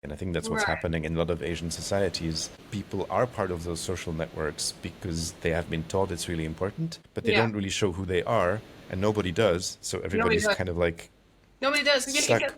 And I think that's what's Right. happening in a lot of Asian societies. People are part of those social networks because they have been taught it's really important, but they Yeah. don't really show who they are, and nobody does. So Nobody everybody's does. kind of like Nobody does. stuck.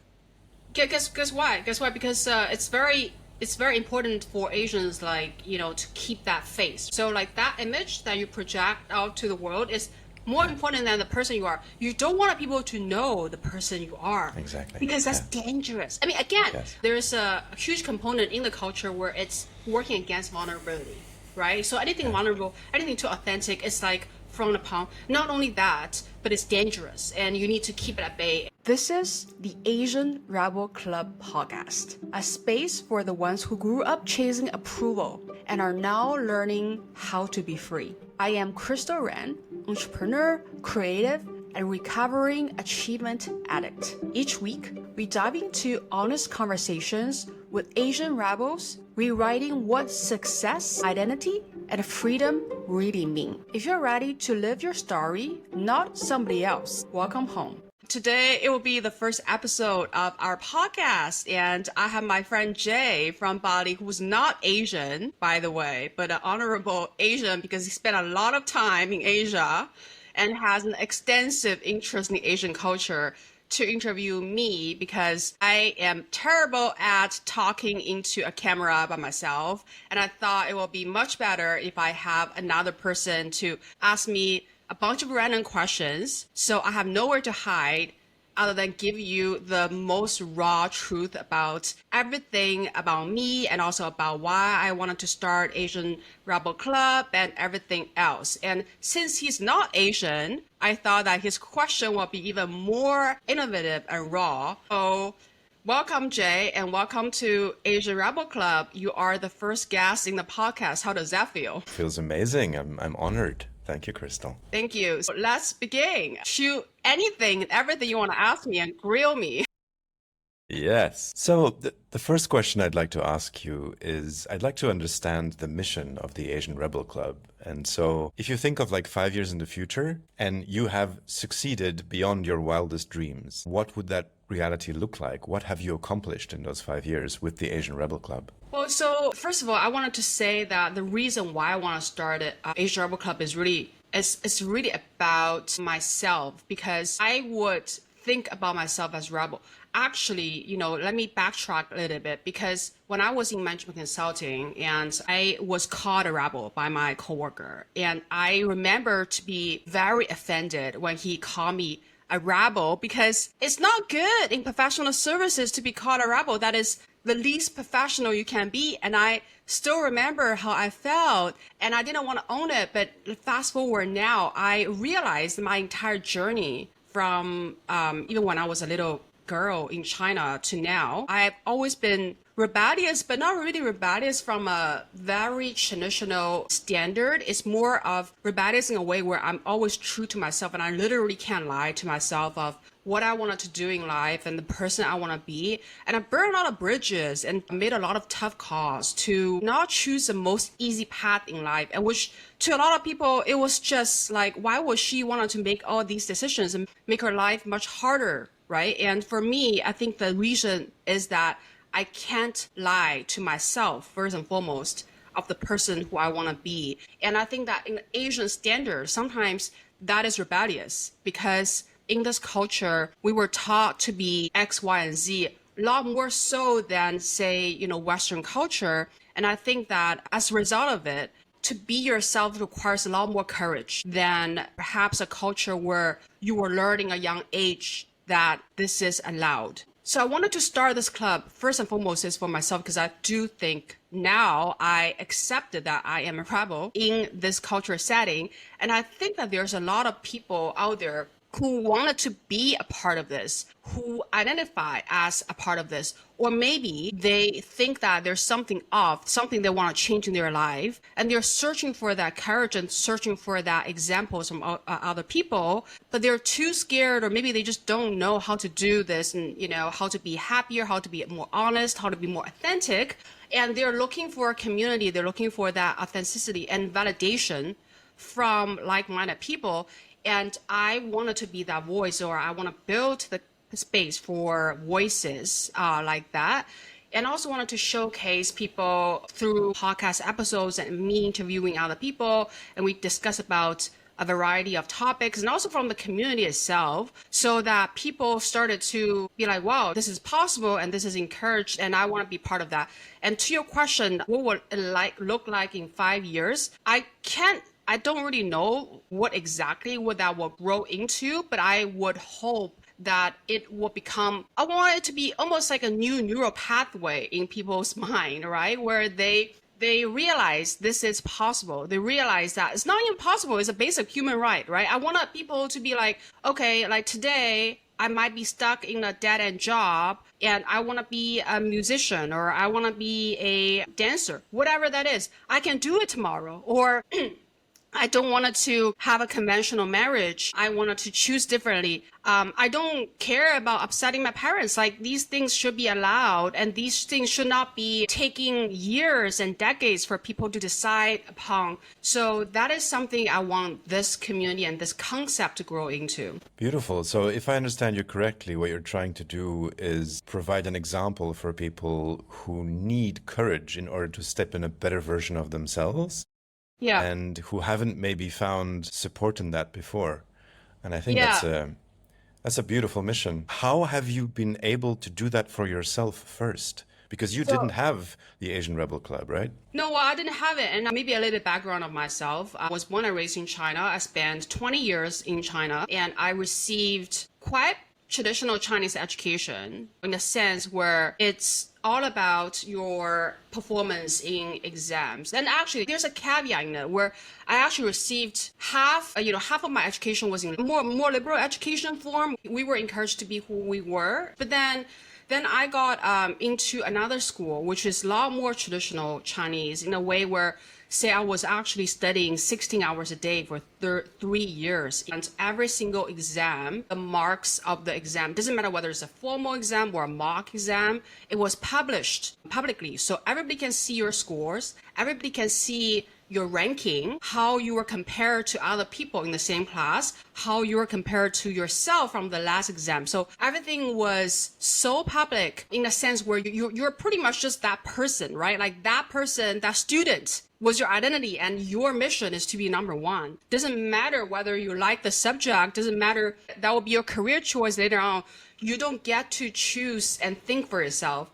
Guess why? Guess why? Because it's very important for Asians, like, to keep that face. So like that image that you project out to the world is more Yeah, important than the person you are. You don't want people to know the person you are exactly. because that's Yeah. dangerous. I mean, again, Yes. there's a huge component in the culture where it's working against vulnerability, right? So anything Yeah. vulnerable, anything too authentic, it's like frowned upon. Not only that, but it's dangerous and you need to keep it at bay. This is the Asian Rebel Club podcast, a space for the ones who grew up chasing approval and are now learning how to be free. I am Crystal Ren, entrepreneur, creative, and recovering achievement addict. Each week, we dive into honest conversations with Asian rebels, rewriting what success, identity, and freedom really mean. If you're ready to live your story, not somebody else, welcome home. Today, it will be the first episode of our podcast, and I have my friend Jay from Bali, who's not Asian, by the way, but an honorable Asian because he spent a lot of time in Asia and has an extensive interest in Asian culture to interview me because I am terrible at talking into a camera by myself. And I thought it would be much better if I have another person to ask me a bunch of random questions. So I have nowhere to hide other than give you the most raw truth about everything about me and also about why I wanted to start Asian Rebel Club and everything else. And since he's not Asian, I thought that his question will be even more innovative and raw. So welcome, Jay, and welcome to Asian Rebel Club. You are the first guest in the podcast. How does that feel? Feels amazing. I'm honored. Thank you, Crystal. Thank you. So let's begin. Shoot anything and everything you want to ask me and grill me. Yes. So the first question I'd like to ask you is I'd like to understand the mission of the Asian Rebel Club. And so if you think of like 5 years in the future and you have succeeded beyond your wildest dreams, what would that reality look like? What have you accomplished in those 5 years with the Asian Rebel Club? Well, so first of all, I wanted to say that the reason why I want to start it, Asian Rebel Club is really it's really about myself because I would think about myself as rebel. Actually, let me backtrack a little bit because when I was in management consulting and I was called a rebel by my coworker, and I remember to be very offended when he called me a rebel because it's not good in professional services to be called a rebel. That is the least professional you can be. And I still remember how I felt and I didn't want to own it. But fast forward now, I realized my entire journey from even when I was a little girl in China to now, I've always been rebellious, but not really rebellious from a very traditional standard. It's more of rebellious in a way where I'm always true to myself and I literally can't lie to myself of what I wanted to do in life and the person I want to be. And I burned a lot of bridges and made a lot of tough calls to not choose the most easy path in life, and which to a lot of people, it was just like, why would she want to make all these decisions and make her life much harder, right? And for me, I think the reason is that I can't lie to myself, first and foremost, of the person who I want to be. And I think that in Asian standards, sometimes that is rebellious because in this culture, we were taught to be X, Y, and Z, a lot more so than, say, Western culture. And I think that as a result of it, to be yourself requires a lot more courage than perhaps a culture where you were learning at a young age that this is allowed. So I wanted to start this club first and foremost is for myself because I do think now I accepted that I am a rebel in this cultural setting. And I think that there's a lot of people out there who wanted to be a part of this, who identify as a part of this, or maybe they think that there's something off, something they want to change in their life, and they're searching for that courage and searching for that examples from other people, but they're too scared, or maybe they just don't know how to do this, and how to be happier, how to be more honest, how to be more authentic, and they're looking for a community, they're looking for that authenticity and validation from like-minded people. And I wanted to be that voice, or I want to build the space for voices like that. and also wanted to showcase people through podcast episodes and me interviewing other people. And we discuss about a variety of topics and also from the community itself, so that people started to be like, wow, this is possible and this is encouraged and I want to be part of that. And to your question, what would it look like in 5 years? I don't really know what exactly what that will grow into, but I would hope that it will become, I want it to be almost like a new neural pathway in people's mind, right? Where they realize this is possible. They realize that it's not impossible. It's a basic human right? I want people to be like, okay, like today I might be stuck in a dead-end job and I want to be a musician or I want to be a dancer, whatever that is. I can do it tomorrow. Or I don't want to have a conventional marriage. I wanted to choose differently. I don't care about upsetting my parents. Like, these things should be allowed, and these things should not be taking years and decades for people to decide upon. So that is something I want this community and this concept to grow into. Beautiful. So if I understand you correctly, what you're trying to do is provide an example for people who need courage in order to step in a better version of themselves. Yeah. And who haven't maybe found support in that before. And I think that's a beautiful mission. How have you been able to do that for yourself first? Because you didn't have the Asian Rebel Club, right? No, well, I didn't have it. And maybe a little background of myself. I was born and raised in China. I spent 20 years in China, and I received quite traditional Chinese education in a sense where it's all about your performance in exams. And actually, there's a caveat in it where I actually received half of my education was in more liberal education form. We were encouraged to be who we were. But then I got into another school, which is a lot more traditional Chinese in a way where, say, I was actually studying 16 hours a day for 3 years. And every single exam, the marks of the exam, doesn't matter whether it's a formal exam or a mock exam, it was published publicly. So everybody can see your scores. Everybody can see your ranking, how you were compared to other people in the same class, how you were compared to yourself from the last exam. So everything was so public in a sense where you're pretty much just that person, right? Like that person, that student was your identity, and your mission is to be number one. Doesn't matter whether you like the subject, doesn't matter, that will be your career choice later on. You don't get to choose and think for yourself.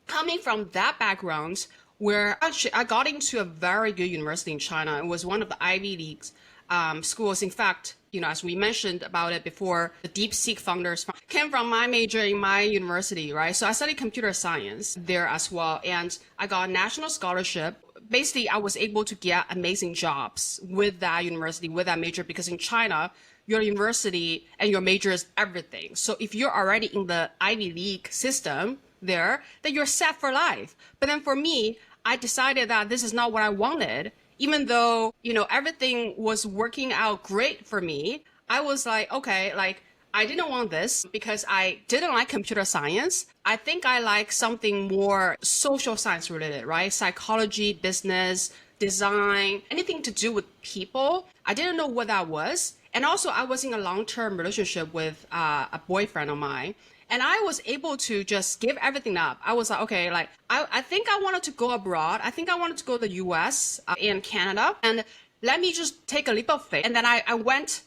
Coming from that background, where actually I got into a very good university in China. It was one of the Ivy League schools. In fact, as we mentioned about it before, the DeepSeek founders came from my major in my university, right? So I studied computer science there as well. And I got a national scholarship. Basically, I was able to get amazing jobs with that university, with that major, because in China, your university and your major is everything. So if you're already in the Ivy League system there, then you're set for life. But then for me, I decided that this is not what I wanted. Even though, everything was working out great for me, I was like, okay, like I didn't want this because I didn't like computer science. I think I like something more social science related, right? Psychology, business, design, anything to do with people. I didn't know what that was. And also I was in a long-term relationship with a boyfriend of mine. And I was able to just give everything up. I was like, okay, like, I think I wanted to go abroad. I think I wanted to go to the US and Canada. And let me just take a leap of faith. And then I went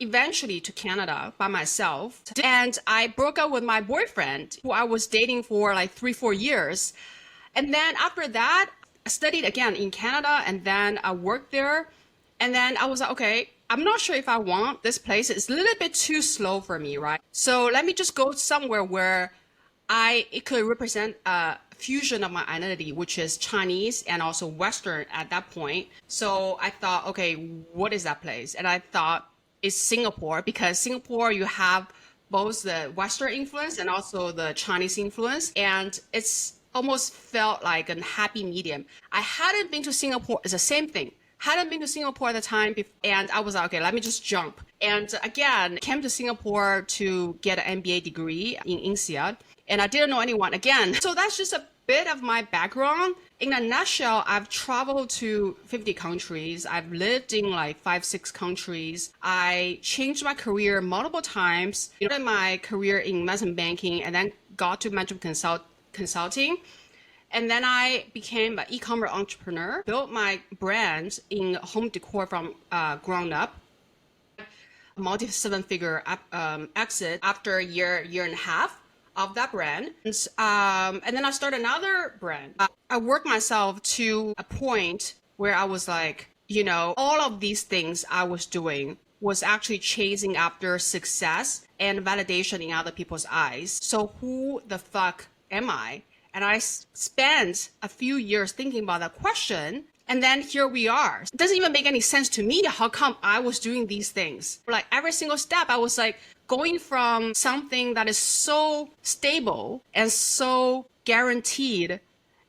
eventually to Canada by myself. And I broke up with my boyfriend, who I was dating for like 3-4 years. And then after that, I studied again in Canada, and then I worked there. And then I was like, okay, I'm not sure if I want this place. It's a little bit too slow for me, right? So let me just go somewhere where it could represent a fusion of my identity, which is Chinese and also Western at that point. So I thought, okay, what is that place? And I thought it's Singapore, because Singapore, you have both the Western influence and also the Chinese influence. And it's almost felt like a happy medium. I hadn't been to Singapore. It's the same thing. Hadn't been to Singapore at the time, and I was like, okay, let me just jump. And again, came to Singapore to get an MBA degree in INSEAD, and I didn't know anyone again. So that's just a bit of my background. In a nutshell, I've traveled to 50 countries. I've lived in like 5-6 countries. I changed my career multiple times. Started my career in investment banking, and then got to management consulting. And then I became an e-commerce entrepreneur, built my brand in home decor from ground up. Multi-seven-figure exit after a year and a half of that brand. And then I started another brand. I worked myself to a point where I was like, all of these things I was doing was actually chasing after success and validation in other people's eyes. So who the fuck am I? And I spent a few years thinking about that question. And then here we are. It doesn't even make any sense to me how come I was doing these things. Like every single step, I was like going from something that is so stable and so guaranteed.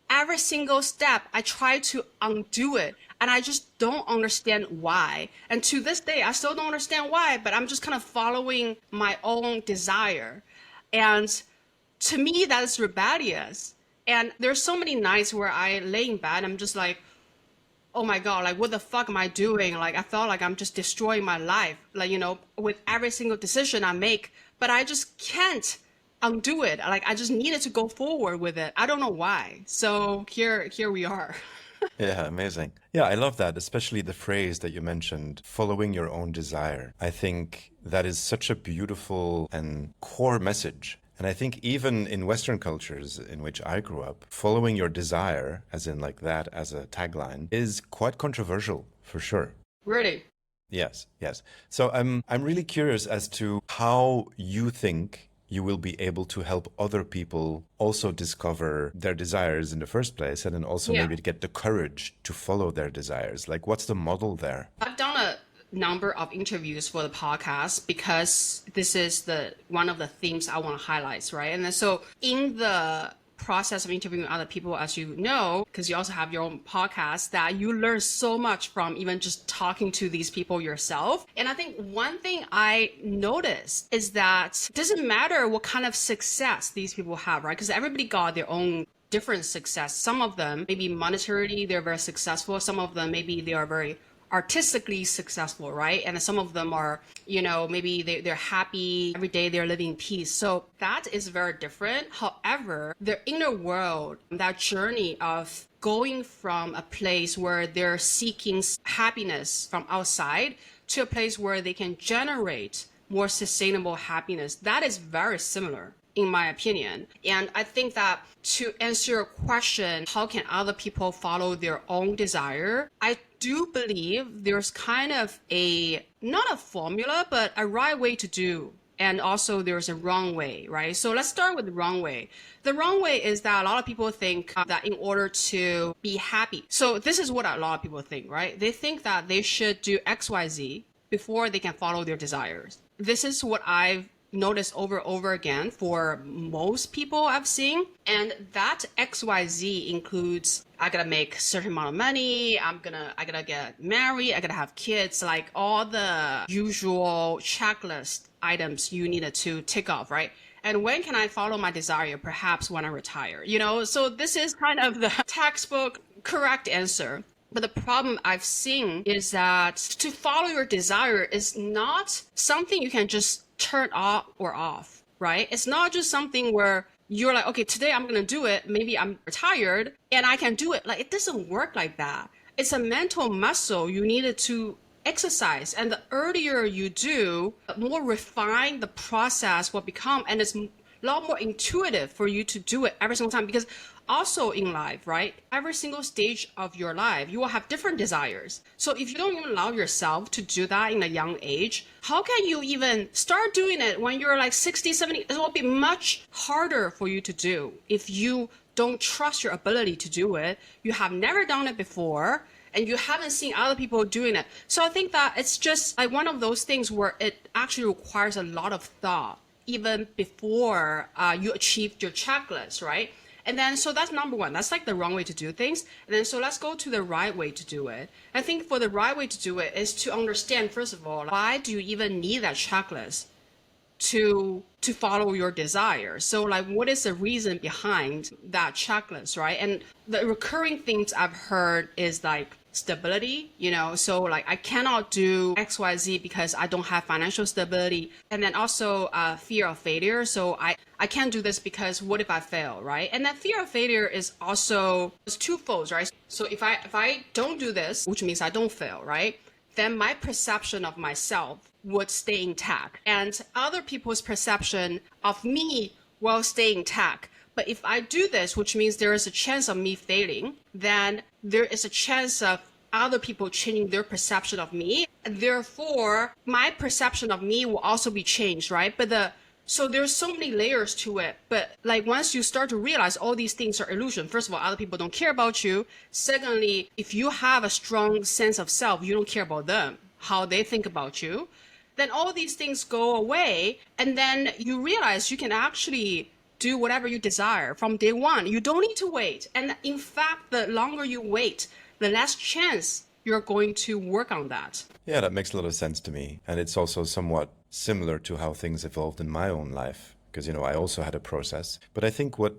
Every single step, I try to undo it. And I just don't understand why. And to this day, I still don't understand why, but I'm just kind of following my own desire. And to me, that is rebellious. And there's so many nights where I lay in bed, I'm just like, oh my God, like what the fuck am I doing? Like I felt like I'm just destroying my life, like, with every single decision I make, but I just can't undo it. Like I just needed to go forward with it. I don't know why. So here we are. Yeah, amazing. Yeah, I love that, especially the phrase that you mentioned, following your own desire. I think that is such a beautiful and core message. And I think even in Western cultures in which I grew up, following your desire, as in like that as a tagline, is quite controversial for sure. Really? Yes, yes. So I'm really curious as to how you think you will be able to help other people also discover their desires in the first place, and then also maybe get the courage to follow their desires. Like, what's the model there? I've done a number of interviews for the podcast because this is one of the themes I want to highlight, right? And then so in the process of interviewing other people, as you know, because you also have your own podcast, that you learn so much from even just talking to these people yourself. And I think one thing I noticed is that it doesn't matter what kind of success these people have, right? Because everybody got their own different success. Some of them, maybe monetarily, they're very successful. Some of them, maybe they are very artistically successful, right? And some of them are, maybe they're happy every day, they're living in peace. So that is very different. However, their inner world, that journey of going from a place where they're seeking happiness from outside to a place where they can generate more sustainable happiness, that is very similar, in my opinion. And I think that to answer your question, how can other people follow their own desire? I do believe there's kind of not a formula, but a right way to do. And also there's a wrong way, right? So let's start with the wrong way. The wrong way is that a lot of people think that in order to be happy. So this is what a lot of people think, right? They think that they should do XYZ before they can follow their desires. This is what I've noticed over and over again for most people I've seen. And that XYZ includes, I gotta make a certain amount of money, I gotta get married, I gotta have kids, like all the usual checklist items you needed to tick off, right? And when can I follow my desire? Perhaps when I retire, So this is kind of the textbook correct answer. But the problem I've seen is that to follow your desire is not something you can just turn on or off, right? It's not just something where you're like, okay, today I'm going to do it. Maybe I'm retired and I can do it. Like, it doesn't work like that. It's a mental muscle you needed to exercise. And the earlier you do, the more refined the process will become. And it's a lot more intuitive for you to do it every single time. Because also in life, right? Every single stage of your life, you will have different desires. So if you don't even allow yourself to do that in a young age, how can you even start doing it when you're like 60, 70? It will be much harder for you to do if you don't trust your ability to do it. You have never done it before and you haven't seen other people doing it. So I think that it's just like one of those things where it actually requires a lot of thought even before you achieved your checklist, right? And then, so that's number one. That's like the wrong way to do things. And then, so let's go to the right way to do it. I think for the right way to do it is to understand, first of all, why do you even need that checklist to follow your desires? So like, what is the reason behind that checklist, right? And the recurring things I've heard is like, stability, so like I cannot do XYZ because I don't have financial stability. And then also fear of failure. So I can't do this because what if I fail, right? And that fear of failure is also it's twofold, right? So if I don't do this, which means I don't fail, right? Then my perception of myself would stay intact. And other people's perception of me will stay intact. But if I do this, which means there is a chance of me failing, then there is a chance of other people changing their perception of me. And therefore, my perception of me will also be changed, right? So there's so many layers to it. But like once you start to realize all these things are illusion, first of all, other people don't care about you. Secondly, if you have a strong sense of self, you don't care about them, how they think about you. Then all these things go away. And then you realize you can actually do whatever you desire from day one. You don't need to wait. And in fact, the longer you wait, the less chance you're going to work on that. Yeah, that makes a lot of sense to me. And it's also somewhat similar to how things evolved in my own life, because, I also had a process. But I think what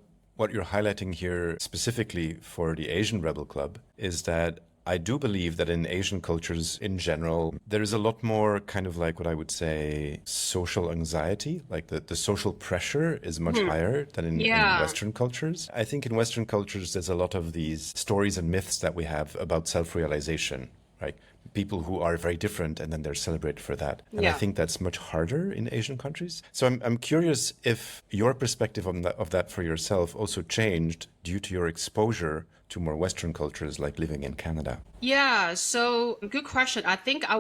you're highlighting here specifically for the Asian Rebel Club is that I do believe that in Asian cultures in general, there is a lot more kind of like what I would say social anxiety, like the social pressure is much higher than in Western cultures. I think in Western cultures, there's a lot of these stories and myths that we have about self-realization, right? People who are very different and then they're celebrated for that. And I think that's much harder in Asian countries. So I'm curious if your perspective of that for yourself also changed due to your exposure to more Western cultures like living in Canada. Yeah, so good question. I think I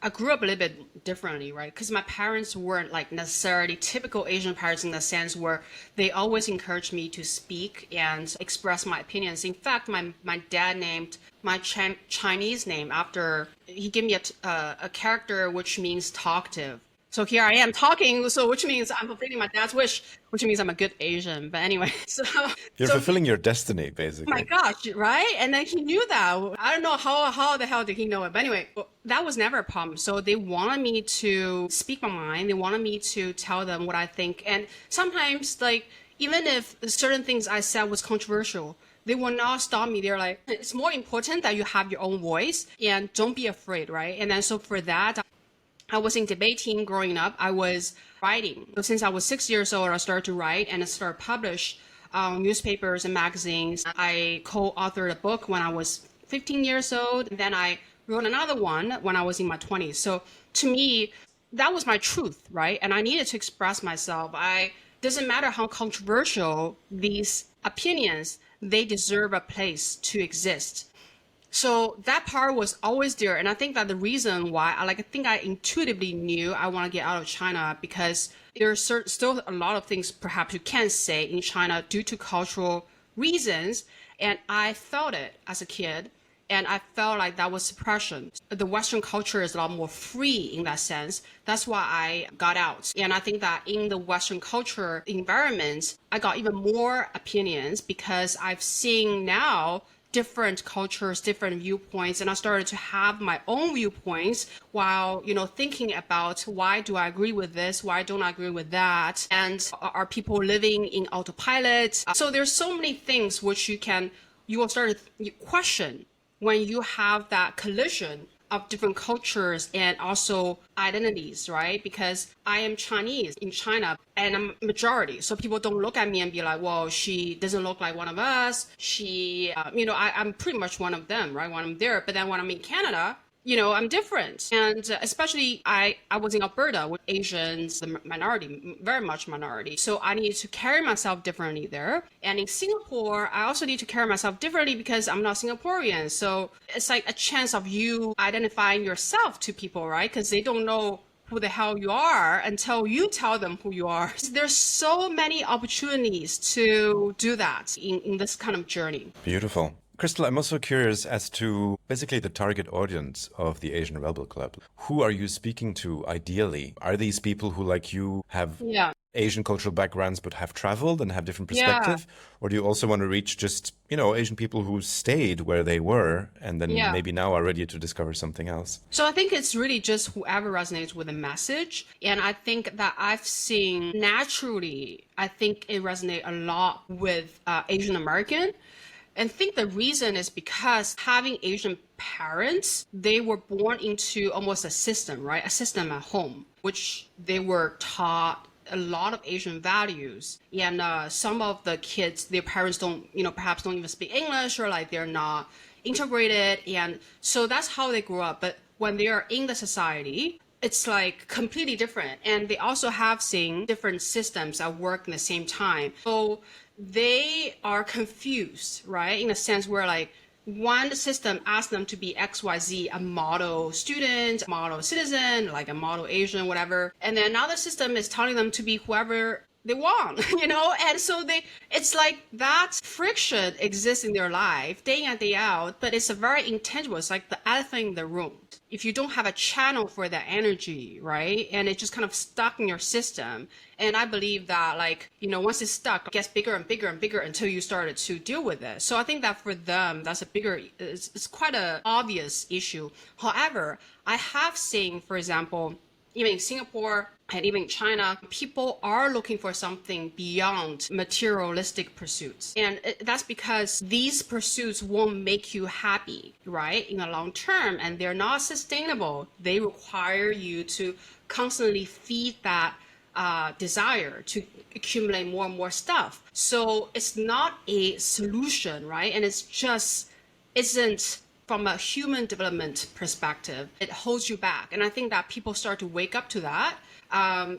grew up a little bit differently, right? Because my parents weren't like necessarily typical Asian parents in the sense where they always encouraged me to speak and express my opinions. In fact, my dad named my Chinese name after, he gave me a character which means talkative. So here I am talking, so which means I'm fulfilling my dad's wish, which means I'm a good Asian. But anyway, You're fulfilling your destiny, basically. Oh my gosh, right? And then he knew that. I don't know how the hell did he know it. But anyway, that was never a problem. So they wanted me to speak my mind. They wanted me to tell them what I think. And sometimes, like, even if certain things I said was controversial, they will not stop me. They're like, it's more important that you have your own voice and don't be afraid, right? And then so for that, I was in debate team growing up. I was writing. So since I was 6 years old, I started to write and I started to publish newspapers and magazines. I co-authored a book when I was 15 years old. And then I wrote another one when I was in my 20s. So to me, that was my truth, right? And I needed to express myself. Doesn't matter how controversial these opinions, they deserve a place to exist. So that part was always there. And I think that the reason why, I think I intuitively knew I want to get out of China because there's still a lot of things perhaps you can't say in China due to cultural reasons. And I felt it as a kid. And I felt like that was suppression. The Western culture is a lot more free in that sense. That's why I got out. And I think that in the Western culture environment, I got even more opinions because I've seen now different cultures, different viewpoints, and I started to have my own viewpoints while, thinking about why do I agree with this, why don't I agree with that, and are people living in autopilot? So there's so many things which you will start to question when you have that collision of different cultures and also identities, right? Because I am Chinese in China and I'm a majority. So people don't look at me and be like, well, she doesn't look like one of us. I'm pretty much one of them, right? When I'm there. But then when I'm in Canada, I'm different. And especially I was in Alberta with Asians, the minority, very much minority. So I needed to carry myself differently there. And in Singapore, I also need to carry myself differently because I'm not Singaporean. So it's like a chance of you identifying yourself to people, right? Because they don't know who the hell you are until you tell them who you are. There's so many opportunities to do that in this kind of journey. Beautiful. Crystal, I'm also curious as to basically the target audience of the Asian Rebel Club. Who are you speaking to ideally? Are these people who, like you, have Asian cultural backgrounds but have traveled and have different perspective? Or do you also want to reach just, Asian people who stayed where they were and then maybe now are ready to discover something else? So I think it's really just whoever resonates with the message. And I think that I've seen naturally, I think it resonates a lot with Asian American. And I think the reason is because having Asian parents, they were born into almost a system, right? A system at home, which they were taught a lot of Asian values. And some of the kids, their parents don't, perhaps don't even speak English, or like they're not integrated. And so that's how they grew up. But when they are in the society, it's like completely different. And they also have seen different systems at work in the same time. So they are confused, right? In a sense where like one system asks them to be XYZ, a model student, a model citizen, like a model Asian, whatever. And then another system is telling them to be whoever they want, And so it's like that friction exists in their life day in and day out, but it's a very intangible. It's like the elephant in the room. If you don't have a channel for that energy, right? And it's just kind of stuck in your system. And I believe that once it's stuck, it gets bigger and bigger and bigger until you started to deal with it. So I think that for them, that's it's quite an obvious issue. However, I have seen, for example, even in Singapore and even in China, people are looking for something beyond materialistic pursuits. And that's because these pursuits won't make you happy, right, in the long term, and they're not sustainable. They require you to constantly feed that desire to accumulate more and more stuff. So it's not a solution, right? And it's just isn't from a human development perspective, it holds you back. And I think that people start to wake up to that.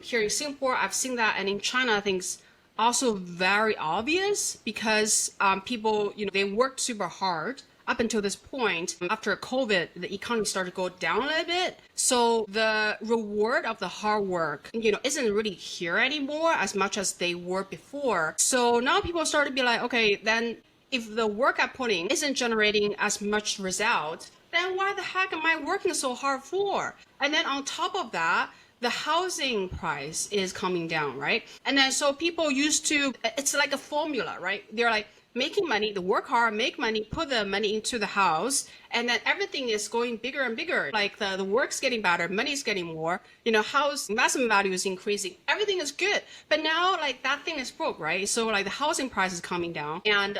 Here in Singapore, I've seen that. And in China, I think it's also very obvious because people, they worked super hard up until this point. After COVID, the economy started to go down a little bit. So the reward of the hard work, isn't really here anymore as much as they were before. So now people start to be like, okay, then if the work I'm putting isn't generating as much result, then why the heck am I working so hard for? And then on top of that, the housing price is coming down, right? And then so people it's like a formula, right? They're like making money, they work hard, make money, put the money into the house, and then everything is going bigger and bigger. Like the work's getting better, money's getting more, house investment value is increasing, everything is good. But now like that thing is broke, right? So like the housing price is coming down, and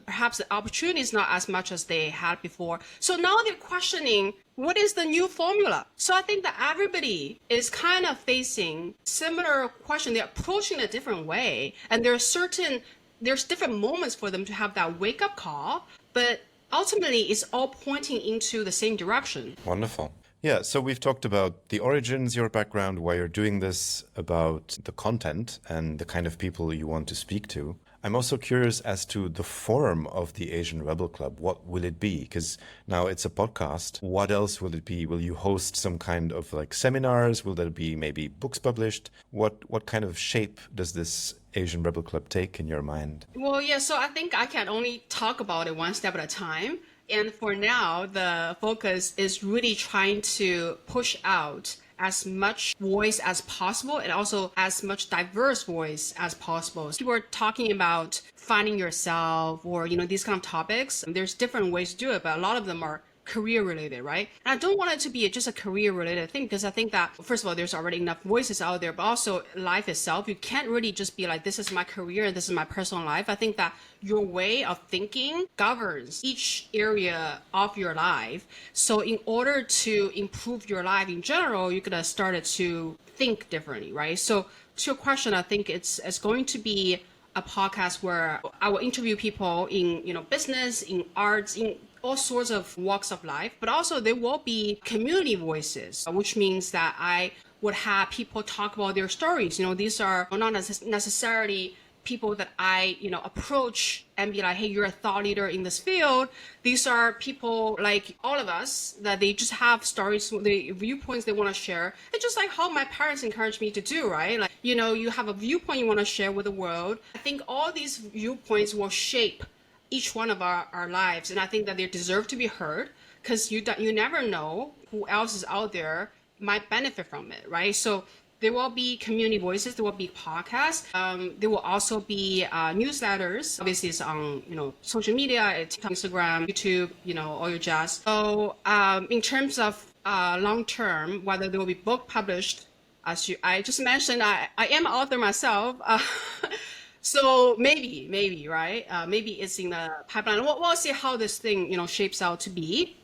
perhaps the opportunity is not as much as they had before. So now they're questioning, what is the new formula? So I think that everybody is kind of facing similar question. They're approaching it a different way, and there's different moments for them to have that wake up call, but ultimately it's all pointing into the same direction. Wonderful. Yeah, so we've talked about the origins, your background, why you're doing this, about the content and the kind of people you want to speak to. I'm also curious as to the form of the Asian Rebel Club. What will it be? Because now it's a podcast. What else will it be? Will you host some kind of like seminars? Will there be maybe books published? What kind of shape does this Asian Rebel Club take in your mind? Well, yeah, so I think I can only talk about it one step at a time. And for now, the focus is really trying to push out as much voice as possible and also as much diverse voice as possible. People are talking about finding yourself or, these kind of topics. There's different ways to do it, but a lot of them are career related, right? And I don't want it to be just a career related thing because I think that, first of all, there's already enough voices out there, but also life itself. You can't really just be like, this is my career and this is my personal life. I think that your way of thinking governs each area of your life. So in order to improve your life in general, you're going to start to think differently, right? So to your question, I think it's going to be a podcast where I will interview people in, business, in arts, in all sorts of walks of life, but also there will be community voices, which means that I would have people talk about their stories. These are not necessarily people that I, approach and be like, hey, you're a thought leader in this field. These are people like all of us that they just have stories, the viewpoints they want to share. It's just like how my parents encouraged me to do, right? Like, you have a viewpoint you want to share with the world. I think all these viewpoints will shape each one of our lives. And I think that they deserve to be heard because you never know who else is out there might benefit from it, right? So there will be community voices, there will be podcasts, there will also be newsletters. Obviously it's on, social media, TikTok, Instagram, YouTube, all your jazz. So in terms of long term, whether there will be book published, I just mentioned, I am an author myself. So maybe, right? Maybe it's in the pipeline. We'll see how this thing, shapes out to be.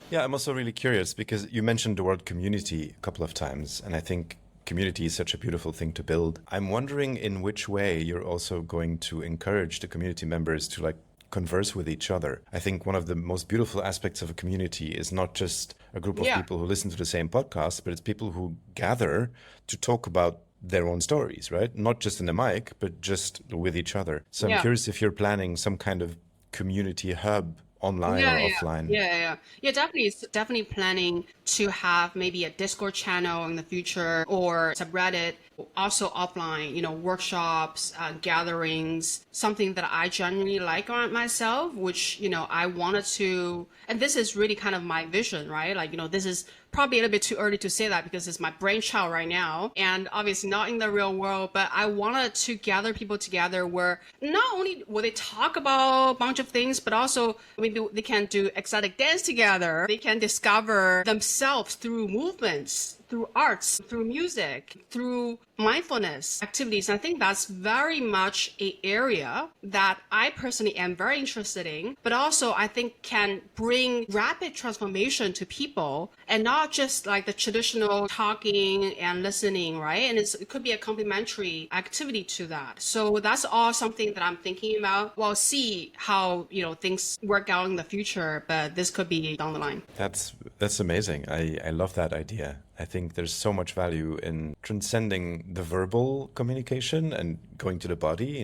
Yeah, I'm also really curious because you mentioned the word community a couple of times, and I think community is such a beautiful thing to build. I'm wondering in which way you're also going to encourage the community members to like converse with each other. I think one of the most beautiful aspects of a community is not just a group of Yeah, people who listen to the same podcast, but it's people who gather to talk about their own stories, right? Not just in the mic, but just with each other. So I'm yeah. curious if you're planning some kind of community hub online Yeah, or yeah, offline. yeah, yeah. Yeah, definitely. It's definitely planning to have maybe a Discord channel in the future or subreddit, also offline, workshops, gatherings, something that I genuinely like on myself, which, I wanted to, and this is really kind of my vision, right? Like, this is probably a little bit too early to say that because it's my brainchild right now and obviously not in the real world, but I wanted to gather people together where not only will they talk about a bunch of things, but also maybe they can do exotic dance together. They can discover themselves through movements, through arts, through music, through mindfulness activities. I think that's very much a area that I personally am very interested in, but also I think can bring rapid transformation to people and not just like the traditional talking and listening, right? And it could be a complementary activity to that. So that's all something that I'm thinking about. We'll see how, things work out in the future, but this could be down the line. That's amazing. I love that idea. I think there's so much value in transcending the verbal communication and going to the body,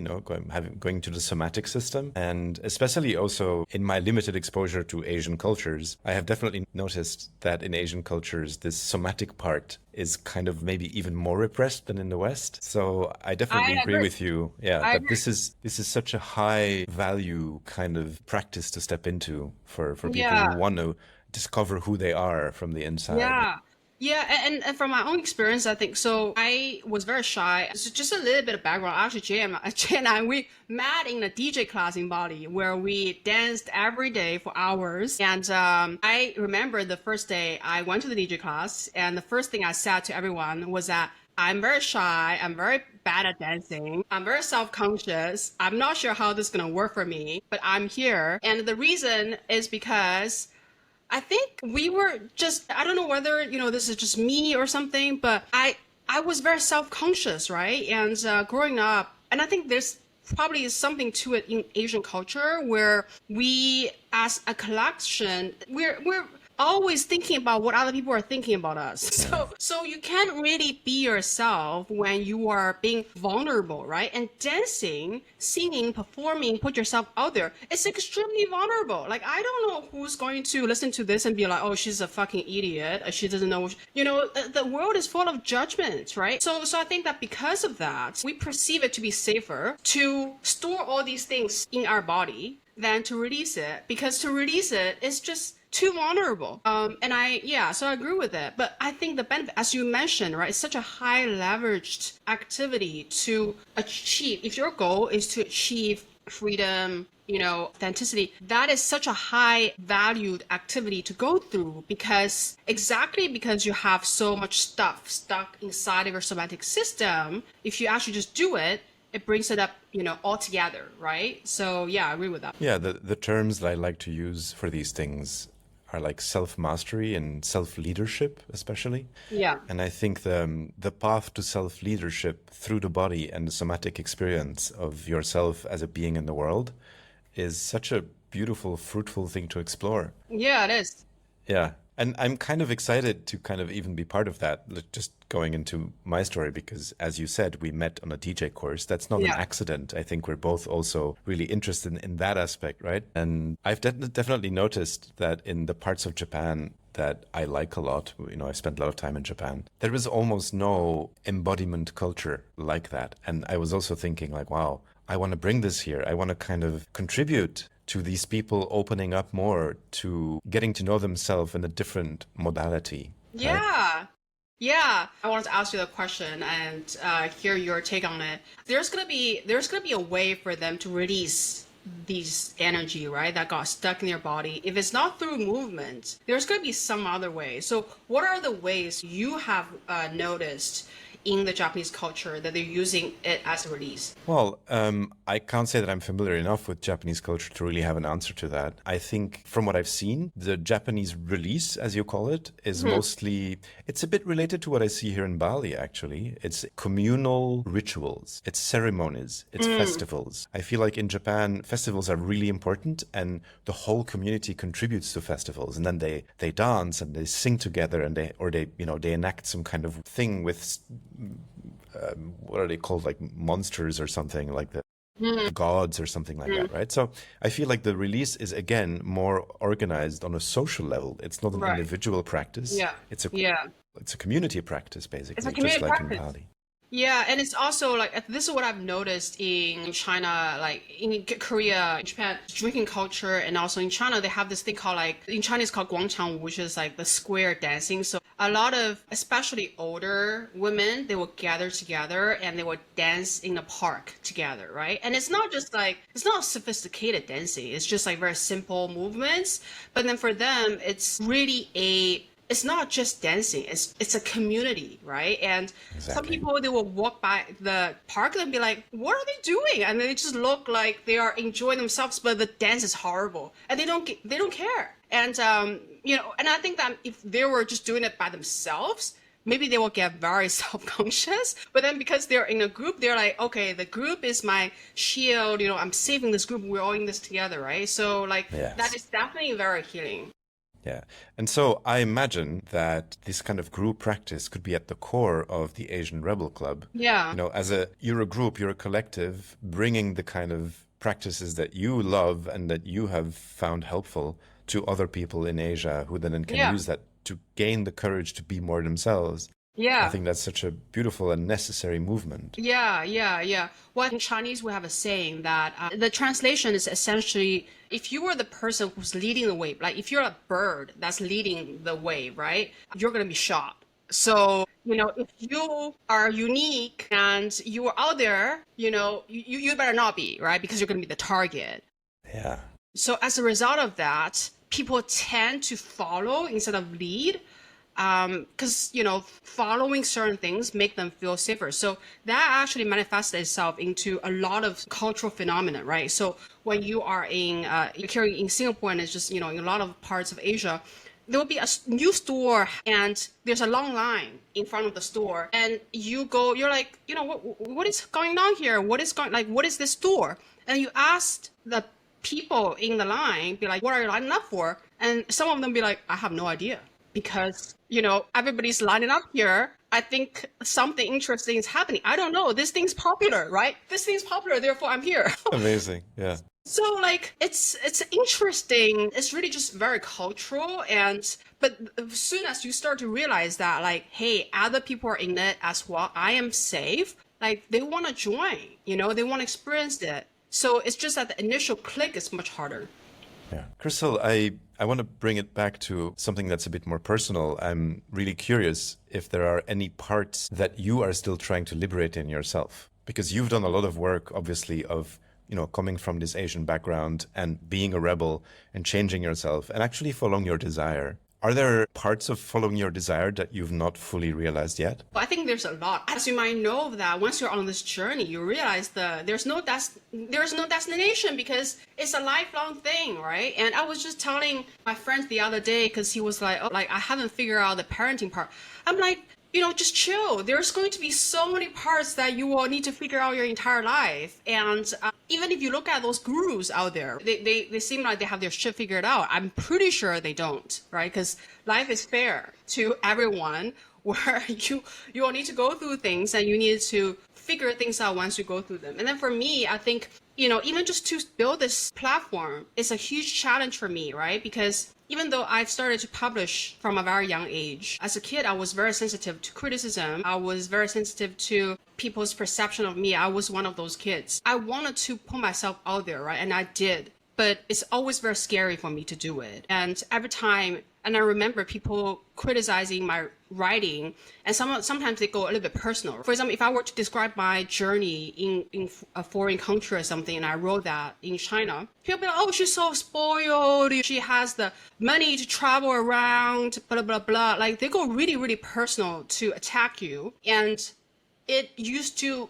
going to the somatic system. And especially also in my limited exposure to Asian cultures, I have definitely noticed that in Asian cultures, this somatic part is kind of maybe even more repressed than in the West. So I definitely I agree agree. with you. Yeah, I that agree. this is such a high value kind of practice to step into for people who Yeah. want to discover who they are from the inside. Yeah. Yeah, and from my own experience, I think so. I was very shy. So just a little bit of background. Actually, Jay and I, we met in a DJ class in Bali where we danced every day for hours. And I remember the first day I went to the DJ class, and the first thing I said to everyone was that I'm very shy. I'm very bad at dancing. I'm very self-conscious. I'm not sure how this is gonna work for me, but I'm here. And the reason is because I think we were just, I don't know whether, this is just me or something, but I was very self-conscious, right? And growing up, and I think there's probably something to it in Asian culture where we, as a collection, we're always thinking about what other people are thinking about us. Yeah. So you can't really be yourself when you are being vulnerable, right? And dancing, singing, performing, put yourself out there. It's extremely vulnerable. Like I don't know who's going to listen to this and be like, "Oh, she's a fucking idiot. She doesn't know." The world is full of judgments, right? So I think that because of that, we perceive it to be safer to store all these things in our body than to release it because to release it is just too vulnerable. So I agree with it. But I think the benefit, as you mentioned, right, it's such a high leveraged activity to achieve. If your goal is to achieve freedom, authenticity, that is such a high valued activity to go through because you have so much stuff stuck inside of your somatic system. If you actually just do it, it brings it up, all together, right? So yeah, I agree with that. Yeah, the terms that I like to use for these things are like self-mastery and self-leadership, especially. Yeah. And I think the path to self-leadership through the body and the somatic experience of yourself as a being in the world is such a beautiful, fruitful thing to explore. Yeah, it is. Yeah. And I'm kind of excited to kind of even be part of that, just going into my story, because as you said, we met on a DJ course. That's not an Yeah. accident. I think we're both also really interested in that aspect, right? And I've definitely noticed that in the parts of Japan that I like a lot, I spent a lot of time in Japan, there is almost no embodiment culture like that. And I was also thinking like, wow, I want to bring this here. I want to kind of contribute to these people opening up more to getting to know themselves in a different modality, right? Yeah. Yeah. I wanted to ask you the question and hear your take on it. There's gonna be a way for them to release these energy, right, that got stuck in their body. If it's not through movement, there's gonna be some other way. So what are the ways you have noticed in the Japanese culture that they're using it as a release? Well, I can't say that I'm familiar enough with Japanese culture to really have an answer to that. I think from what I've seen, the Japanese release, as you call it, is mostly, it's a bit related to what I see here in Bali, actually. It's communal rituals, it's ceremonies, it's festivals. I feel like in Japan, festivals are really important and the whole community contributes to festivals. And then they dance and they sing together and they enact some kind of thing with what are they called, like monsters or something like the gods or something like that, right? So I feel like the release is again more organized on a social level. It's not an Right. individual practice. Yeah. It's a Yeah. it's a community practice It's a basically, just community like in practice. Bali. Yeah, and it's also like this is what I've noticed in China, like in Korea, Japan, drinking culture, and also in China, they have this thing called like in Chinese called guangchang, which is like the square dancing. So a lot of, especially older women, they will gather together and they will dance in the park together, right? And it's not just like it's not sophisticated dancing. It's just like very simple movements. But then for them, it's not just dancing, it's a community, right? And some Exactly. people, they will walk by the park and be like, what are they doing? And they just look like they are enjoying themselves, but the dance is horrible and they don't care. And and I think that if they were just doing it by themselves, maybe they will get very self-conscious. But then because they're in a group, they're like, okay, the group is my shield, I'm saving this group, we're all in this together, right? So like that Yes. is definitely very healing. Yeah. And so I imagine that this kind of group practice could be at the core of the Asian Rebel Club. Yeah. You're a group, you're a collective, bringing the kind of practices that you love and that you have found helpful to other people in Asia who then can Yeah. use that to gain the courage to be more themselves. I Yeah. think that's such a beautiful and necessary movement. Yeah, yeah, yeah. Well, in Chinese, we have a saying that the translation is essentially if you were the person who's leading the wave, like if you're a bird that's leading the wave, right, you're going to be shot. So, if you are unique and you are out there, you better not be, right, because you're going to be the target. Yeah. So, as a result of that, people tend to follow instead of lead because following certain things make them feel safer. So that actually manifests itself into a lot of cultural phenomena, right? So when you are in Singapore and it's just in a lot of parts of Asia, there will be a new store and there's a long line in front of the store, and you're like, what is going on here? What is this store? And you ask the people in the line, be like, what are you lining up for? And some of them be like, I have no idea. Because, everybody's lining up here. I think something interesting is happening. I don't know. This thing's popular, right? This thing's popular, therefore I'm here. Amazing. Yeah. So like it's interesting. It's really just very cultural, but as soon as you start to realize that like, hey, other people are in it as well, I am safe, like they want to join, they want to experience it. So it's just that the initial click is much harder. Yeah. Crystal, I want to bring it back to something that's a bit more personal. I'm really curious if there are any parts that you are still trying to liberate in yourself, because you've done a lot of work, obviously, of, coming from this Asian background and being a rebel and changing yourself and actually following your desire. Are there parts of following your desire that you've not fully realized yet? Well, I think there's a lot. As you might know that once you're on this journey, you realize there's no destination because it's a lifelong thing, right? And I was just telling my friend the other day because he was like, oh, like I haven't figured out the parenting part. I'm like, just chill. There's going to be so many parts that you will need to figure out your entire life. And even if you look at those gurus out there, they seem like they have their shit figured out. I'm pretty sure they don't, right? Because life is fair to everyone where you will need to go through things and you need to figure things out once you go through them. And then for me, I think, even just to build this platform is a huge challenge for me, right? Because even though I've started to publish from a very young age, as a kid, I was very sensitive to criticism. I was very sensitive to people's perception of me. I was one of those kids. I wanted to put myself out there, right? And I did. But it's always very scary for me to do it. And every time, and I remember people criticizing my writing, and sometimes they go a little bit personal. For example, if I were to describe my journey in a foreign country or something, and I wrote that in China, people be like, oh, she's so spoiled. She has the money to travel around, blah, blah, blah. Like they go really, really personal to attack you. And it used to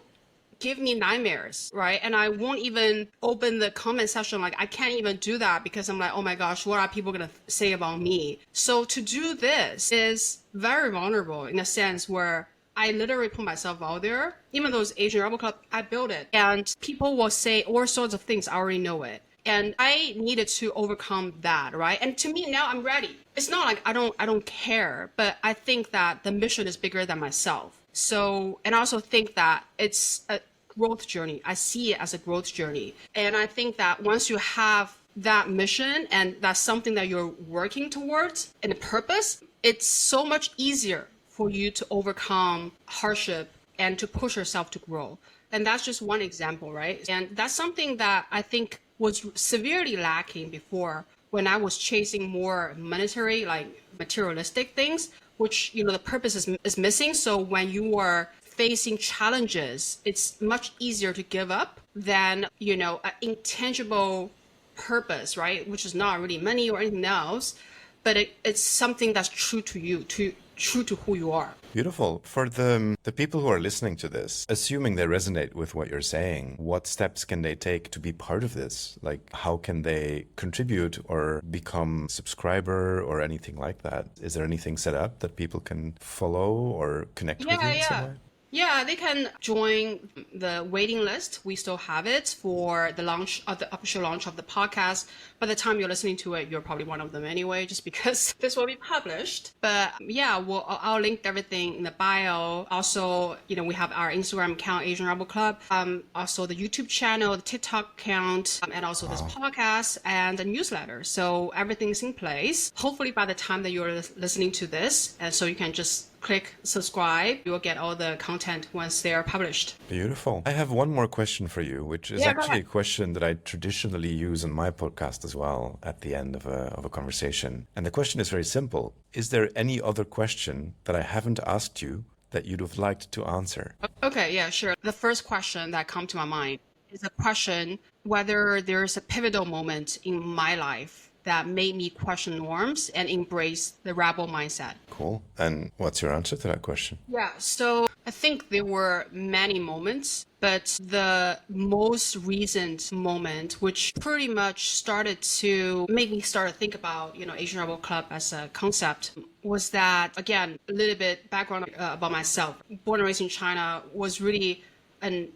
give me nightmares, right? And I won't even open the comment section. Like, I can't even do that because I'm like, oh my gosh, what are people gonna say about me? So to do this is very vulnerable in a sense where I literally put myself out there. Even though it's Asian Rebel Club, I built it. And people will say all sorts of things. I already know it. And I needed to overcome that, right? And to me now I'm ready. It's not like I don't care, but I think that the mission is bigger than myself. So, and I also think that it's a growth journey. I see it as a growth journey. And I think that once you have that mission and that's something that you're working towards and a purpose, it's so much easier for you to overcome hardship and to push yourself to grow. And that's just one example, right? And that's something that I think was severely lacking before when I was chasing more monetary, like materialistic things, which, the purpose is missing. So when you are facing challenges, it's much easier to give up than, an intangible purpose, right? Which is not really money or anything else, but it's something that's true to you, true to who you are. Beautiful. For the people who are listening to this, assuming they resonate with what you're saying, what steps can they take to be part of this? Like, how can they contribute or become subscriber or anything like that? Is there anything set up that people can follow or connect with you in some way? Yeah, they can join the waiting list. We still have it for the launch of the official launch of the podcast. By the time you're listening to it, you're probably one of them anyway, just because this will be published. But yeah, I'll link everything in the bio. Also, we have our Instagram account, Asian Rebel Club. Also the YouTube channel, the TikTok account, and also this podcast and the newsletter. So everything's in place. Hopefully by the time that you're listening to this, and so you can just click subscribe. You will get all the content once they are published. Beautiful. I have one more question for you, which is actually a question that I traditionally use on my podcast as well at the end of a conversation. And the question is very simple. Is there any other question that I haven't asked you that you'd have liked to answer? Okay, yeah, sure. The first question that comes to my mind is a question whether there's a pivotal moment in my life that made me question norms and embrace the rebel mindset. Cool. And what's your answer to that question? Yeah, so I think there were many moments, but the most recent moment, which pretty much started to make me start to think about, Asian Rebel Club as a concept, was that, again, a little bit background about myself. Born and raised in China, was really an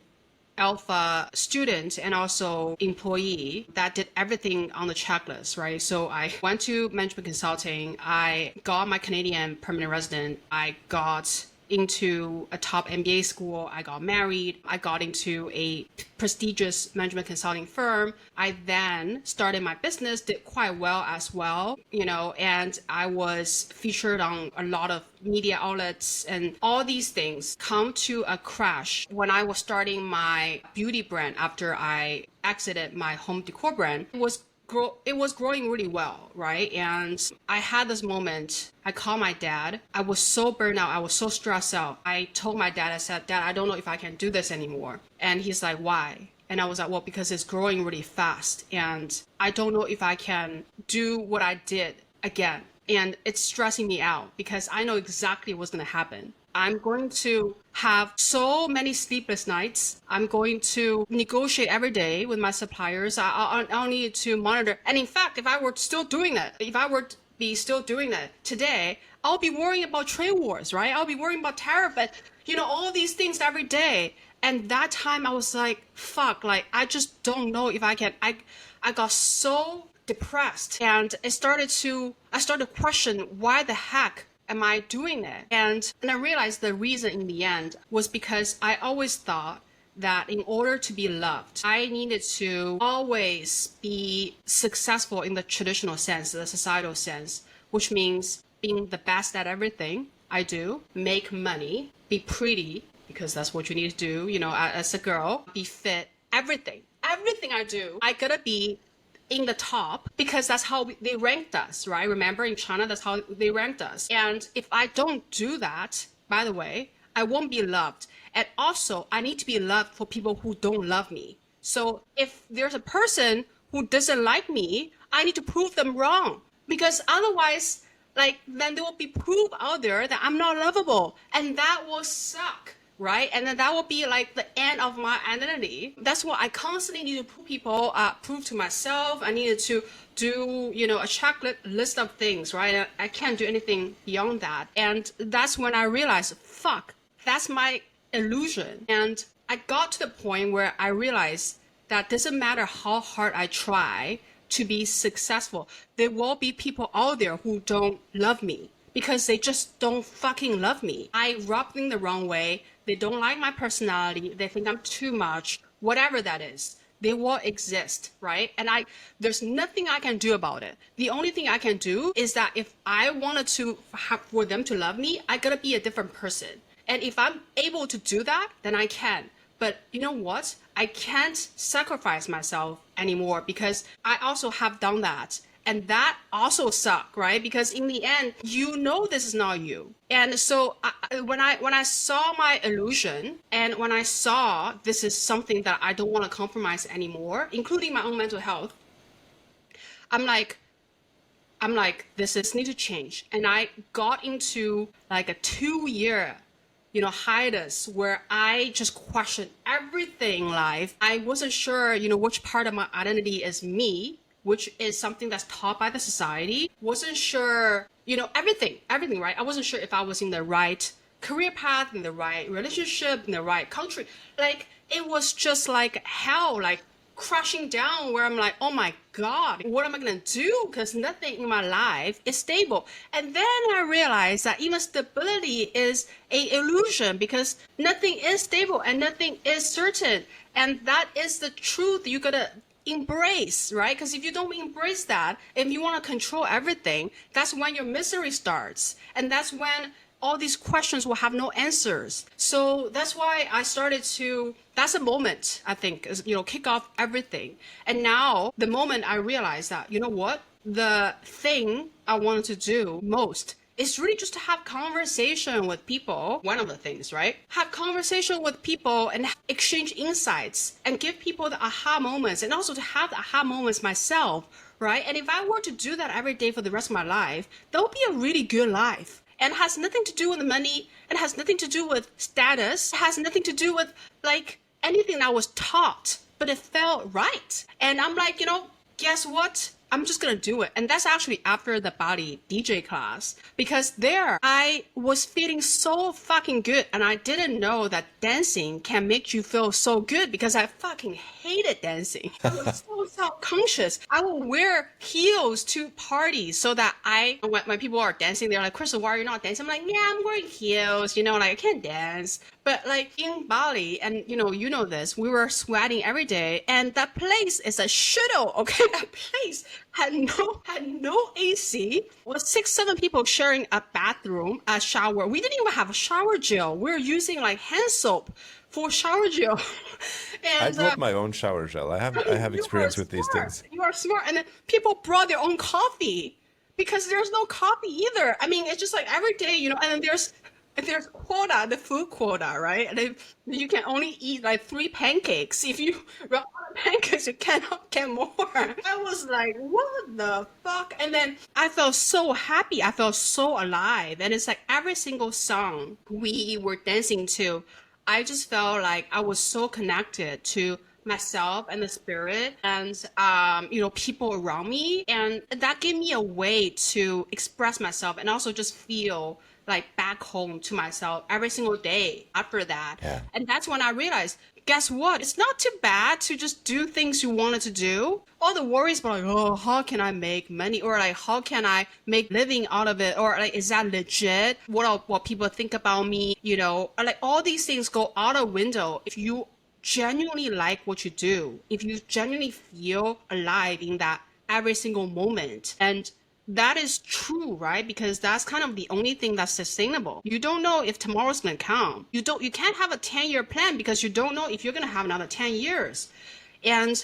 alpha student and also employee that did everything on the checklist, right? So I went to management consulting. I got my Canadian permanent resident. I got into a top MBA school. I got married. I got into a prestigious management consulting firm. I then started my business, did quite well as well, and I was featured on a lot of media outlets, and all these things come to a crash when I was starting my beauty brand after I exited my home decor brand. It was growing really well, right? And I had this moment. I called my dad. I was so burned out. I was so stressed out. I told my dad, I said, Dad, I don't know if I can do this anymore. And he's like, why? And I was like, well, because it's growing really fast. And I don't know if I can do what I did again. And it's stressing me out because I know exactly what's going to happen. I'm going to have so many sleepless nights. I'm going to negotiate every day with my suppliers. I'll need to monitor. And in fact, if I were still doing that today, I'll be worrying about trade wars, right? I'll be worrying about tariff and, all these things every day. And that time I was like, fuck, like, I just don't know if I can. I got so depressed and I started to question why the heck am I doing it? And I realized the reason in the end was because I always thought that in order to be loved, I needed to always be successful in the traditional sense, the societal sense, which means being the best at everything I do, make money, be pretty, because that's what you need to do, as a girl, be fit, everything I do, I gotta be in the top because that's how they ranked us, right? Remember in China, that's how they ranked us. And if I don't do that, by the way, I won't be loved. And also I need to be loved for people who don't love me. So if there's a person who doesn't like me, I need to prove them wrong because otherwise, then there will be proof out there that I'm not lovable and that will suck. right? And then that will be like the end of my identity. That's why I constantly need to prove to myself. I needed to do, a checklist of things, right? I can't do anything beyond that. And that's when I realized, fuck, that's my illusion. And I got to the point where I realized that doesn't matter how hard I try to be successful, there will be people out there who don't love me because they just don't fucking love me. I rub them the wrong way. They don't like my personality. They think I'm too much, whatever that is. They will exist, right? And there's nothing I can do about it. The only thing I can do is that if I wanted for them to love me, I gotta be a different person. And if I'm able to do that, then I can. But you know what? I can't sacrifice myself anymore because I also have done that. And that also sucked, right? Because in the end, this is not you. And so when I saw my illusion and when I saw this is something that I don't want to compromise anymore, including my own mental health, I'm like, this need to change. And I got into like a 2-year hiatus where I just questioned everything in life. I wasn't sure, which part of my identity is me, which is something that's taught by the society. Wasn't sure, everything, right? I wasn't sure if I was in the right career path, in the right relationship, in the right country. Like, it was just like hell, like crashing down where I'm like, oh my God, what am I gonna do? Because nothing in my life is stable. And then I realized that even stability is an illusion because nothing is stable and nothing is certain. And that is the truth you gotta embrace, right? Because if you don't embrace that, if you want to control everything, that's when your misery starts. And that's when all these questions will have no answers. So that's why I started that's a moment, I think, is, kick off everything. And now the moment I realized that, what? The thing I wanted to do most is really just to have conversation with people. One of the things, right? Have conversation with people and exchange insights and give people the aha moments and also to have the aha moments myself, right? And if I were to do that every day for the rest of my life, that would be a really good life. And it has nothing to do with money. It has nothing to do with status. It has nothing to do with like anything that was taught, but it felt right. And I'm like, guess what? I'm just gonna do it. And that's actually after the Bali DJ class, because there I was feeling so fucking good. And I didn't know that dancing can make you feel so good because I fucking hated dancing. I was so self-conscious. I would wear heels to parties so that when people are dancing, they're like, Crystal, why are you not dancing? I'm like, yeah, I'm wearing heels, like I can't dance. But like in Bali, and you know this, we were sweating every day, and that place is a shithole. Okay, that place had no AC. Was 6-7 people sharing a bathroom, a shower. We didn't even have a shower gel. We were using like hand soap for shower gel. I brought my own shower gel. I have experience with these things. You are smart. And then people brought their own coffee because there's no coffee either. I mean, it's just like every day, and then there's quota, the food quota, right? And if you can only eat like 3 pancakes. If you run out of pancakes, you cannot get more. I was like, what the fuck? And then I felt so happy. I felt so alive. And it's like every single song we were dancing to, I just felt like I was so connected to myself and the spirit and people around me, and that gave me a way to express myself and also just feel like back home to myself every single day after that. Yeah. And that's when I realized, guess what? It's not too bad to just do things you wanted to do. All the worries about like, oh, how can I make money? Or like, how can I make living out of it? Or like, is that legit? What people think about me? Like all these things go out of window if you genuinely like what you do, if you genuinely feel alive in that every single moment. And that is true, right? Because that's kind of the only thing that's sustainable. You don't know if tomorrow's gonna come. You can't have a 10-year plan because you don't know if you're gonna have another 10 years. And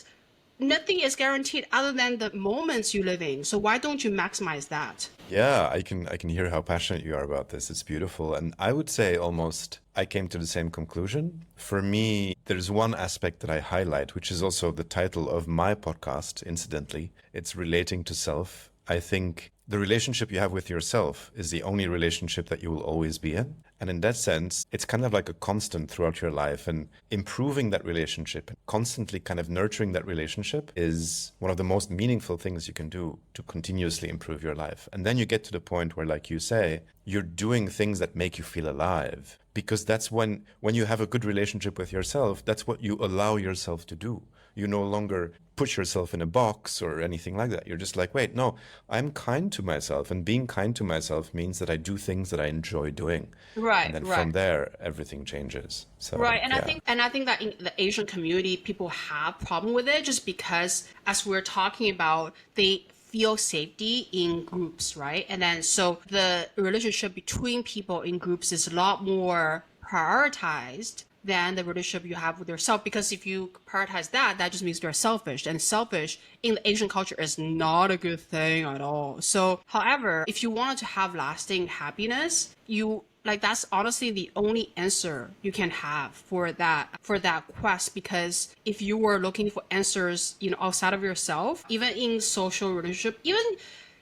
nothing is guaranteed other than the moments you live in. So why don't you maximize that? Yeah, I can hear how passionate you are about this. It's beautiful. And I would say almost I came to the same conclusion. For me, there's one aspect that I highlight, which is also the title of my podcast, incidentally. It's relating to self. I think the relationship you have with yourself is the only relationship that you will always be in. And in that sense, it's kind of like a constant throughout your life. And improving that relationship, constantly kind of nurturing that relationship is one of the most meaningful things you can do to continuously improve your life. And then you get to the point where, like you say, you're doing things that make you feel alive. Because that's when you have a good relationship with yourself, that's what you allow yourself to do. You no longer put yourself in a box or anything like that. You're just like, wait, no, I'm kind to myself. And being kind to myself means that I do things that I enjoy doing. Right, and then right. from there, everything changes. So, Right, and yeah. I think that in the Asian community, people have problem with it just because, as we're talking about, they feel safety in groups, right? And then so the relationship between people in groups is a lot more prioritized than the relationship you have with yourself. Because if you prioritize that, that just means you're selfish. And selfish in the Asian culture is not a good thing at all. So, however, if you wanted to have lasting happiness, that's honestly the only answer you can have for that quest. Because if you were looking for answers, outside of yourself, even in social relationship, even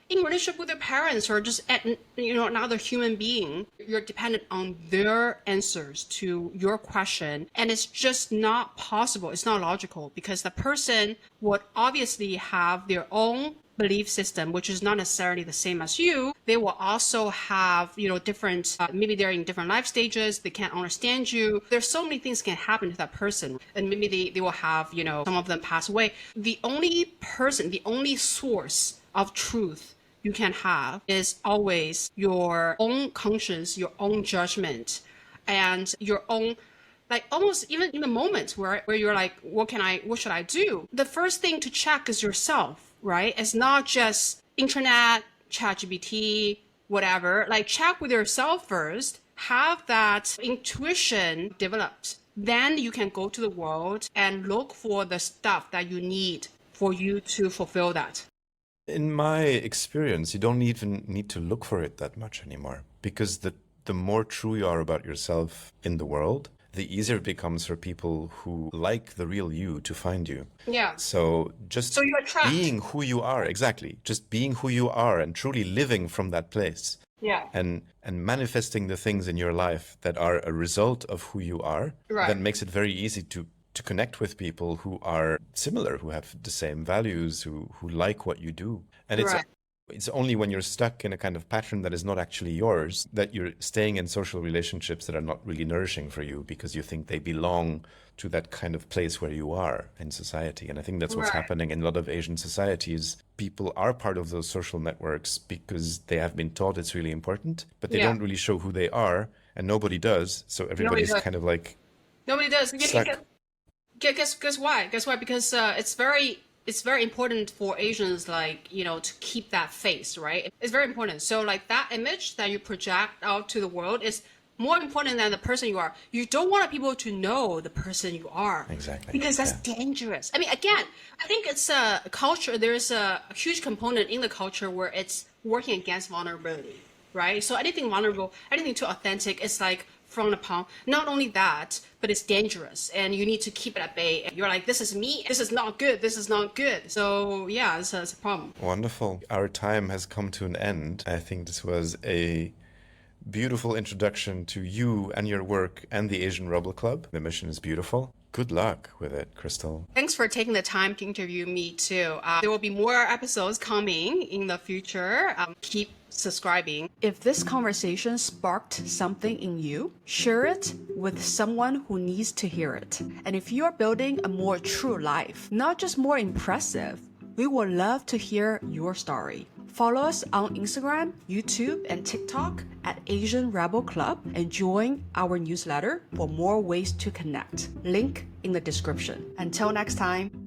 in relationship with your parents or just another human being, you're dependent on their answers to your question, and it's just not possible. It's not logical, because the person would obviously have their own belief system, which is not necessarily the same as you. They will also have, different, maybe they're in different life stages. They can't understand you. There's so many things can happen to that person. And maybe they will have, some of them pass away. The only source of truth you can have is always your own conscience, your own judgment, and your own, like, almost even in the moments where you're like, what should I do? The first thing to check is yourself, right? It's not just internet, ChatGPT, whatever. Like, check with yourself first, have that intuition developed. Then you can go to the world and look for the stuff that you need for you to fulfill that. In my experience, you don't even need to look for it that much anymore, because the more true you are about yourself in the world, the easier it becomes for people who like the real you to find you. Yeah. So you attract. being who you are, exactly, just being who you are and truly living from that place. Yeah. And manifesting the things in your life that are a result of who you are, Right. that makes it very easy to connect with people who are similar, who have the same values, who like what you do. And Right. it's only when you're stuck in a kind of pattern that is not actually yours that you're staying in social relationships that are not really nourishing for you, because you think they belong to that kind of place where you are in society. And I think that's what's Right. happening in a lot of Asian societies. People are part of those social networks because they have been taught it's really important, but they Yeah. don't really show who they are, and nobody does. So everybody's does. kind of like Nobody does. stuck. Guess why? Because it's very important for Asians, to keep that face, right? It's very important. So, like, that image that you project out to the world is more important than the person you are. You don't want people to know the person you are. Exactly. Because that's dangerous. I mean, again, I think it's a culture. There's a huge component in the culture where it's working against vulnerability, right? So anything vulnerable, anything too authentic, it's like frowned upon. Not only that, but it's dangerous, and you need to keep it at bay. You're like, this is me. This is not good. This is not good. So yeah, it's a problem. Wonderful. Our time has come to an end. I think this was a beautiful introduction to you and your work and the Asian Rebel Club. The mission is beautiful. Good luck with it, Crystal. Thanks for taking the time to interview me too. There will be more episodes coming in the future. Keep subscribing. If this conversation sparked something in you, share it with someone who needs to hear it. And if you are building a more true life, not just more impressive, we would love to hear your story. Follow us on Instagram, YouTube, and TikTok at Asian Rebel Club, and join our newsletter for more ways to connect. Link in the description. Until next time.